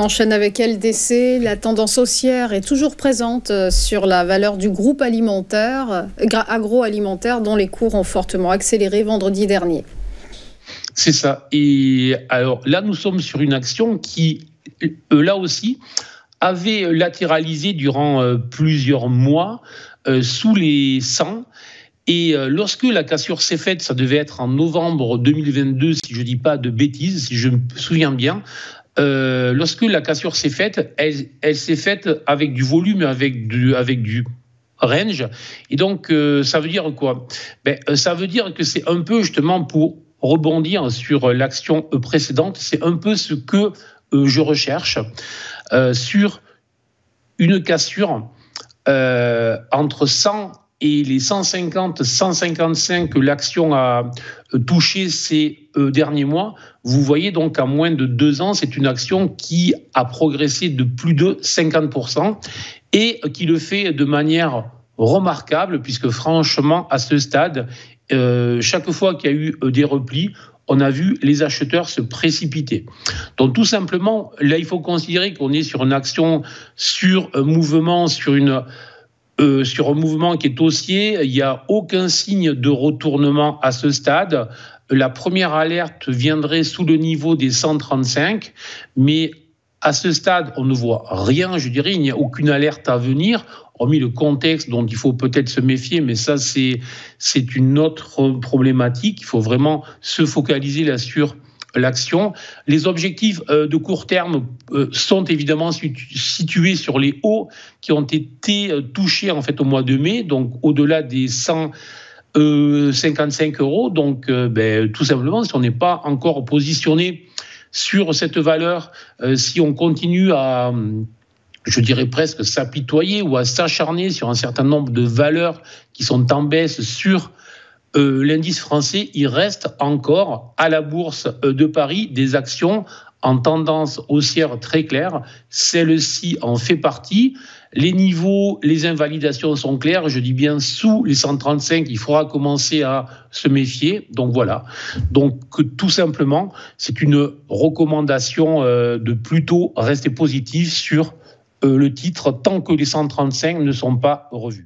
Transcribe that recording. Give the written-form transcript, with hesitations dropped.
enchaîne avec LDC. La tendance haussière est toujours présente sur la valeur du groupe agroalimentaire dont les cours ont fortement accéléré vendredi dernier. C'est ça. Et alors là, nous sommes sur une action qui, là aussi, avait latéralisé durant plusieurs mois sous les 100. Et lorsque la cassure s'est faite, ça devait être en novembre 2022, si je ne dis pas de bêtises, si je me souviens bien. Lorsque la cassure s'est faite, elle s'est faite avec du volume, avec du range. Et donc, ça veut dire quoi ? Ça veut dire que c'est un peu justement pour rebondir sur l'action précédente, c'est un peu ce que je recherche sur une cassure entre 100 et les 150, 155 que l'action a touché ces derniers mois. Vous voyez donc qu'en moins de 2 ans, c'est une action qui a progressé de plus de 50% et qui le fait de manière remarquable, puisque franchement, à ce stade, chaque fois qu'il y a eu des replis, on a vu les acheteurs se précipiter. Donc tout simplement, là, il faut considérer qu'on est sur une action, sur un mouvement, sur un mouvement qui est haussier. Il n'y a aucun signe de retournement à ce stade. La première alerte viendrait sous le niveau des 135, mais à ce stade, on ne voit rien, je dirais, il n'y a aucune alerte à venir, hormis le contexte dont il faut peut-être se méfier, mais ça, c'est une autre problématique. Il faut vraiment se focaliser là sur l'action. Les objectifs de court terme sont évidemment situés sur les hauts qui ont été touchés en fait au mois de mai, donc au-delà des 155 €. Donc, tout simplement, si on n'est pas encore positionné sur cette valeur, si on continue à, je dirais presque s'apitoyer ou à s'acharner sur un certain nombre de valeurs qui sont en baisse sur l'indice français, il reste encore à la bourse de Paris des actions en tendance haussière très claire. Celle-ci en fait partie. Les niveaux, les invalidations sont claires. Je dis bien sous les 135, il faudra commencer à se méfier. Donc voilà. Donc tout simplement, c'est une recommandation de plutôt rester positif sur le titre tant que les 135 ne sont pas revus.